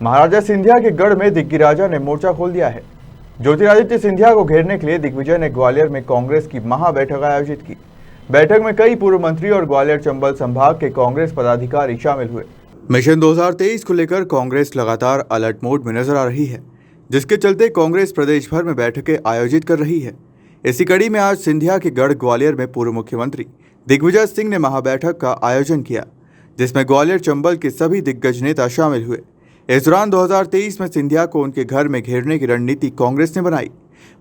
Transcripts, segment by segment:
महाराजा सिंधिया के गढ़ में दिग्गिराजा ने मोर्चा खोल दिया है। ज्योतिरादित्य सिंधिया को घेरने के लिए दिग्विजय ने ग्वालियर में कांग्रेस की महाबैठक आयोजित की। बैठक में कई पूर्व मंत्री और ग्वालियर चंबल संभाग के कांग्रेस पदाधिकारी शामिल हुए। मिशन 2023 को लेकर कांग्रेस लगातार अलर्ट मोड में नजर आ रही है, जिसके चलते कांग्रेस प्रदेश भर में बैठकें आयोजित कर रही है। इसी कड़ी में आज सिंधिया के गढ़ ग्वालियर में पूर्व मुख्यमंत्री दिग्विजय सिंह ने महाबैठक का आयोजन किया, जिसमें ग्वालियर चंबल के सभी दिग्गज नेता शामिल हुए। इस दौरान 2023 में सिंधिया को उनके घर में घेरने की रणनीति कांग्रेस ने बनाई।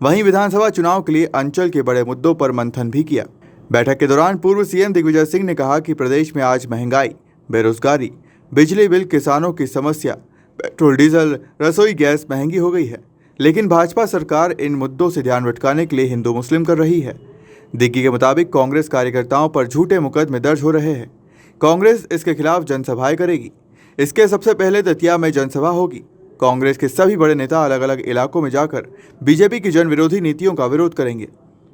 वहीं विधानसभा चुनाव के लिए अंचल के बड़े मुद्दों पर मंथन भी किया। बैठक के दौरान पूर्व सीएम दिग्विजय सिंह ने कहा कि प्रदेश में आज महंगाई, बेरोजगारी, बिजली बिल, किसानों की समस्या, पेट्रोल डीजल, रसोई गैस महंगी हो गई है, लेकिन भाजपा सरकार इन मुद्दों से ध्यान भटकाने के लिए हिंदू मुस्लिम कर रही है। दिग्गी के मुताबिक कांग्रेस कार्यकर्ताओं पर झूठे मुकदमे दर्ज हो रहे हैं। कांग्रेस इसके खिलाफ जनसभाएं करेगी। इसके सबसे पहले दतिया में जनसभा होगी। कांग्रेस के सभी बड़े नेता अलग अलग इलाकों में जाकर बीजेपी की जन विरोधी नीतियों का विरोध करेंगे।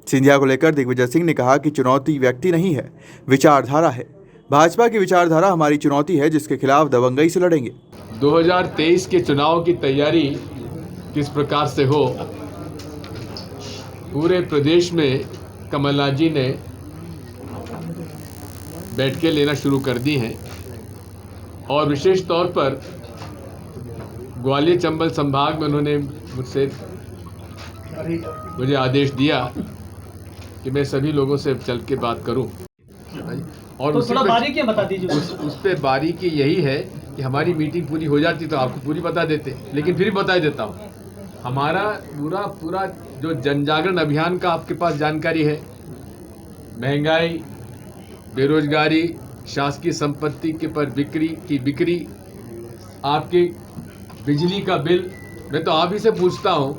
सिंधिया को लेकर दिग्विजय सिंह ने कहा कि चुनौती व्यक्ति नहीं है, विचारधारा है। भाजपा की विचारधारा हमारी चुनौती है, जिसके खिलाफ दबंगई से लड़ेंगे। 2023 के चुनाव की तैयारी किस प्रकार से हो, पूरे प्रदेश में कमलनाथ जी ने बैठकें लेना शुरू कर दी हैं और विशेष तौर पर ग्वालियर चंबल संभाग में उन्होंने मुझे आदेश दिया कि मैं सभी लोगों से चल के बात करूं। और तो थोड़ा बारीकी बता दीजिए। उस पे बारीकी यही है कि हमारी मीटिंग पूरी हो जाती तो आपको पूरी बता देते, लेकिन फिर बता देता हूँ। हमारा पूरा जो जन जागरण अभियान का आपके पास जानकारी है, महंगाई, बेरोजगारी, शासकीय संपत्ति के पर बिक्री, आपके बिजली का बिल। मैं तो आप ही से पूछता हूँ,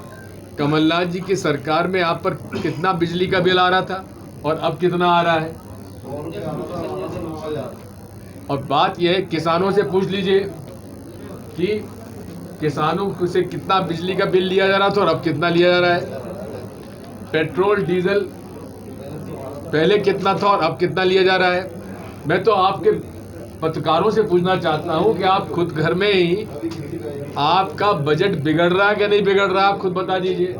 कमलनाथ जी की सरकार में आप पर कितना बिजली का बिल आ रहा था और अब कितना आ रहा है? और बात यह है, किसानों से पूछ लीजिए कि किसानों से कितना बिजली का बिल लिया जा रहा था और अब कितना लिया जा रहा है। पेट्रोल डीजल पहले कितना था और अब कितना लिया जा रहा है। मैं तो आपके पत्रकारों से पूछना चाहता हूं कि आप खुद घर में ही आपका बजट बिगड़ रहा है कि नहीं बिगड़ रहा है, आप खुद बता दीजिए।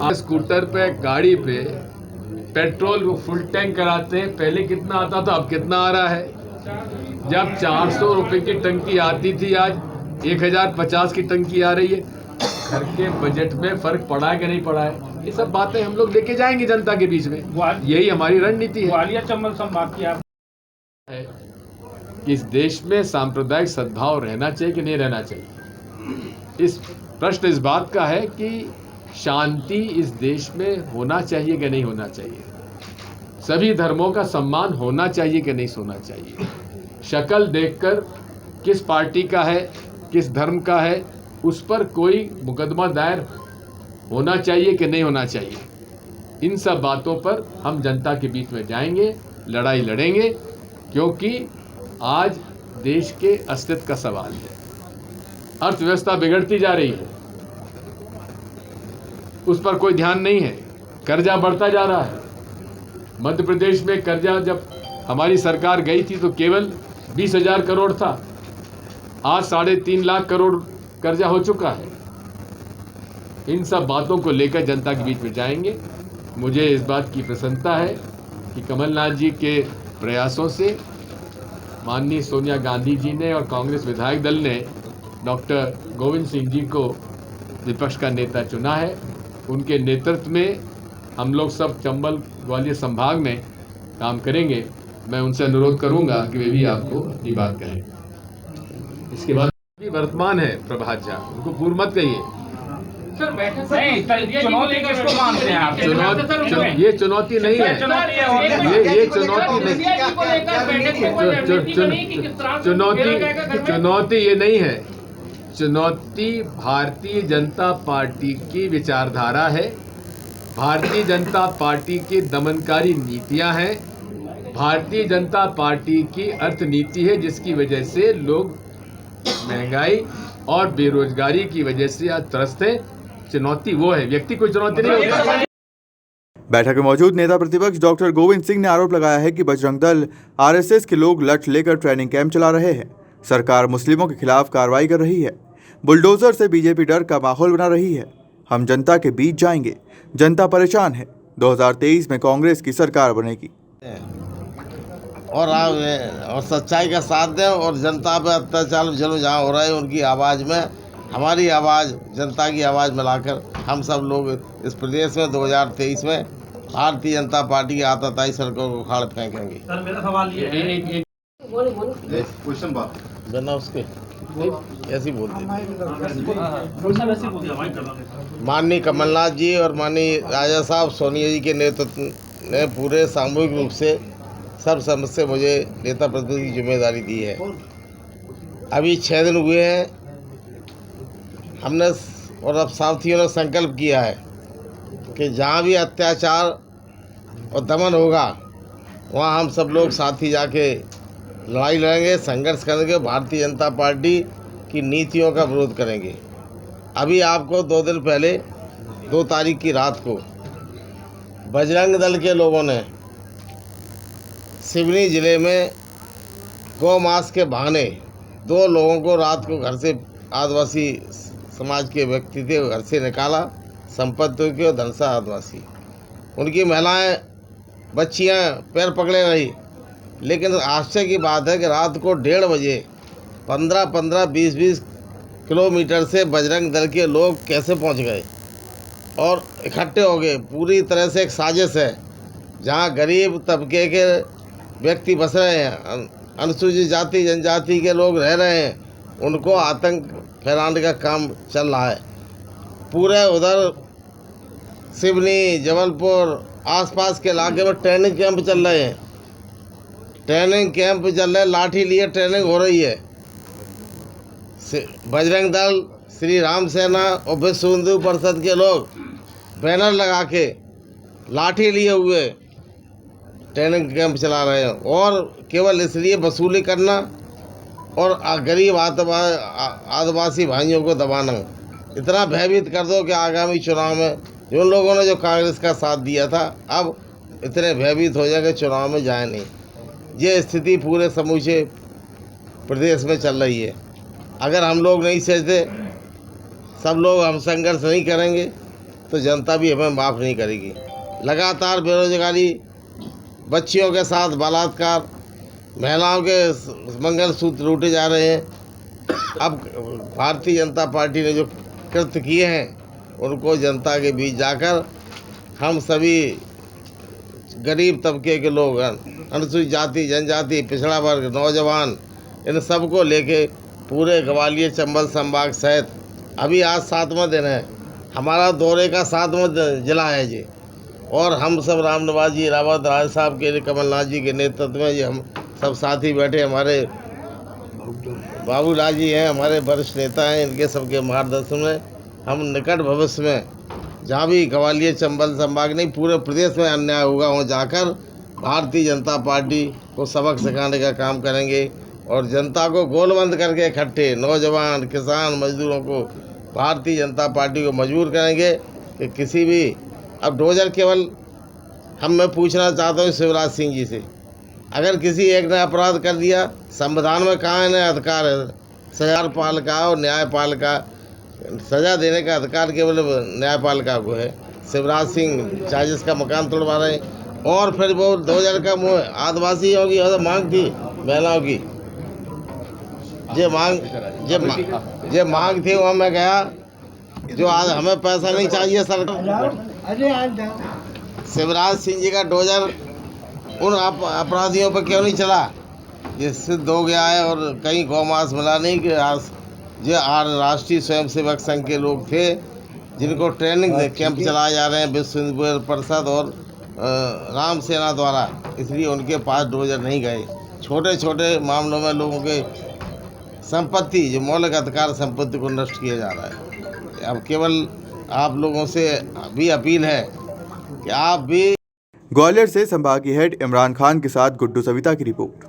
आप स्कूटर पे, गाड़ी पे पेट्रोल को फुल टैंक कराते हैं, पहले कितना आता था अब कितना आ रहा है। जब 400 रुपये की टंकी आती थी, आज 1050 की टंकी आ रही है। घर के बजट में फर्क पड़ा है कि नहीं पड़ा है, ये सब बातें हम लोग लेके जाएंगे जनता के बीच में। यही हमारी रणनीति है। ग्वालियर चंबल संभाग की आप है कि इस देश में सांप्रदायिक सद्भाव रहना चाहिए कि नहीं रहना चाहिए। इस प्रश्न इस बात का है कि शांति इस देश में होना चाहिए कि नहीं होना चाहिए। सभी धर्मों का सम्मान होना चाहिए कि नहीं होना चाहिए। शक्ल देखकर किस पार्टी का है, किस धर्म का है, उस पर कोई मुकदमा दायर होना चाहिए कि नहीं होना चाहिए। इन सब बातों पर हम जनता के बीच में जाएंगे, लड़ाई लड़ेंगे, क्योंकि आज देश के अस्तित्व का सवाल है। अर्थव्यवस्था बिगड़ती जा रही है, उस पर कोई ध्यान नहीं है। कर्जा बढ़ता जा रहा है। मध्य प्रदेश में कर्जा जब हमारी सरकार गई थी तो केवल 20,000 करोड़ था, आज 3.5 लाख करोड़ कर्जा हो चुका है। इन सब बातों को लेकर जनता के बीच में जाएंगे। मुझे इस बात की प्रसन्नता है कि कमलनाथ जी के प्रयासों से माननीय सोनिया गांधी जी ने और कांग्रेस विधायक दल ने डॉक्टर गोविंद सिंह जी को विपक्ष का नेता चुना है। उनके नेतृत्व में हम लोग सब चंबल ग्वालियर संभाग में काम करेंगे। मैं उनसे अनुरोध करूंगा कि वे भी आपको ये बात कहें। इसके बाद भी वर्तमान है प्रभात झा, उनको पूर्व मत कहिए। ये चुनौती नहीं है, ये चुनौती ये नहीं है। चुनौती भारतीय जनता पार्टी की विचारधारा है, भारतीय जनता पार्टी की दमनकारी नीतियां हैं, भारतीय जनता पार्टी की अर्थनीति है, जिसकी वजह से लोग महंगाई और बेरोजगारी की वजह से आज त्रस्त हैं। चुनौती वो है, व्यक्ति कोई चुनौती नहीं होती। बैठक में मौजूद नेता प्रतिपक्ष डॉक्टर गोविंद सिंह ने आरोप लगाया है कि बजरंग दल, आरएसएस के लोग लठ लेकर ट्रेनिंग कैंप चला रहे हैं। सरकार मुस्लिमों के खिलाफ कार्रवाई कर रही है। बुलडोजर से बीजेपी डर का माहौल बना रही है। हम जनता के बीच जाएंगे, जनता परेशान है। 2023 में कांग्रेस की सरकार बनेगी। और सच्चाई का साथ दें और जनता पे अत्याचार जुल्म जहाँ हो रहा है उनकी आवाज़ में हमारी आवाज़, जनता की आवाज़ मिलाकर हम सब लोग इस प्रदेश में 2023 में भारतीय जनता पार्टी की आताताई सड़कों को उखाड़ फेंकेंगे। सर मेरा सवाल ये है क्वेश्चन बात बिना उसके ऐसी बोल दी। वैसे माननीय कमलनाथ जी और माननीय राजा साहब सोनिया जी के नेतृत्व ने पूरे सामूहिक रूप से सब समझ से मुझे नेता प्रतिनिधि की जिम्मेदारी दी है। अभी 6 दिन हुए हैं, हमने और अब साथियों ने संकल्प किया है कि जहाँ भी अत्याचार और दमन होगा वहाँ हम सब लोग साथी जाके लड़ाई लड़ेंगे, संघर्ष करेंगे, भारतीय जनता पार्टी की नीतियों का विरोध करेंगे। अभी आपको 2 दिन पहले 2 तारीख की रात को बजरंग दल के लोगों ने सिवनी ज़िले में गौ मास के बहाने 2 लोगों को रात को घर से, आदिवासी समाज के व्यक्ति थे, घर से निकाला, संपत्ति की और धनसा आदिवासी, उनकी महिलाएं बच्चियां पैर पकड़े रही। लेकिन आश्चर्य की बात है कि रात को 1:30 बजे 15-15, 20-20 किलोमीटर से बजरंग दल के लोग कैसे पहुंच गए और इकट्ठे हो गए। पूरी तरह से एक साजिश है। जहां गरीब तबके के व्यक्ति बस रहे हैं, अनुसूचित जाति जनजाति के लोग रह रहे हैं, उनको आतंक फैलाने का काम चल रहा है। पूरे उधर सिवनी, जबलपुर, आसपास के इलाके में ट्रेनिंग कैंप चल रहे हैं, लाठी लिए ट्रेनिंग हो रही है। बजरंग दल, श्री राम सेना और विश्व हिंदू परिषद के लोग बैनर लगा के लाठी लिए हुए ट्रेनिंग कैंप चला रहे हैं और केवल इसलिए वसूली करना और गरीब आदिवासी भाइयों को दबाना। इतना भयभीत कर दो कि आगामी चुनाव में जिन लोगों ने जो कांग्रेस का साथ दिया था अब इतने भयभीत हो जाए कि चुनाव में जाए नहीं। ये स्थिति पूरे समूचे प्रदेश में चल रही है। अगर हम लोग नहीं सहते, सब लोग हम संघर्ष नहीं करेंगे तो जनता भी हमें माफ़ नहीं करेगी। लगातार बेरोजगारी, बच्चियों के साथ बलात्कार, महिलाओं के मंगलसूत्र लूटे जा रहे हैं। अब भारतीय जनता पार्टी ने जो कृत्य किए हैं उनको जनता के बीच जाकर हम सभी गरीब तबके के लोग, अनुसूचित जाति जनजाति, पिछड़ा वर्ग, नौजवान, इन सबको लेके पूरे ग्वालियर चंबल संभाग सहित अभी आज 7वां दिन है, हमारा दौरे का 7वां जिला है जी। और हम सब राम निवास जी रावत, राज साहब के, कमलनाथ जी के नेतृत्व में ये हम सब साथी बैठे, हमारे बाबूलाल जी हैं, हमारे वरिष्ठ नेता हैं, इनके सबके मार्गदर्शन में हम निकट भविष्य में जहाँ भी ग्वालियर चंबल संभाग नहीं पूरे प्रदेश में अन्याय होगा वहाँ जाकर भारतीय जनता पार्टी को सबक सिखाने का काम करेंगे और जनता को गोलबंद करके इकट्ठे नौजवान, किसान, मजदूरों को भारतीय जनता पार्टी को मजबूर करेंगे कि किसी भी, अब डोजर केवल मैं पूछना चाहता हूँ शिवराज सिंह जी से, अगर किसी एक ने अपराध कर दिया, संविधान में कहाँ है अधिकार है सजापालिका और न्यायपालिका, सजा देने का अधिकार केवल न्यायपालिका को है। शिवराज सिंह चार्जेस का मकान तोड़वा रहे हैं और फिर वो 2000 का आदिवासियों की मांग थी, महिलाओं की जे मांग थी वहाँ मैं गया, जो आज हमें पैसा नहीं चाहिए सरकार। शिवराज सिंह जी का डोजर उन अपराधियों पर क्यों नहीं चला, ये सिद्ध हो गया है। और कहीं गौमांस मिला नहीं कि जो राष्ट्रीय स्वयंसेवक संघ के लोग थे जिनको ट्रेनिंग कैंप चलाए जा रहे हैं विश्व हिंदू परिषद और राम सेना द्वारा, इसलिए उनके पास डोजर नहीं गए। छोटे छोटे मामलों में लोगों के संपत्ति, जो मौलिक अधिकार संपत्ति को नष्ट किया जा रहा है। अब केवल आप लोगों से भी अपील है कि आप भी। ग्वालियर से संभागीय हेड इमरान खान के साथ गुड्डू सविता की रिपोर्ट।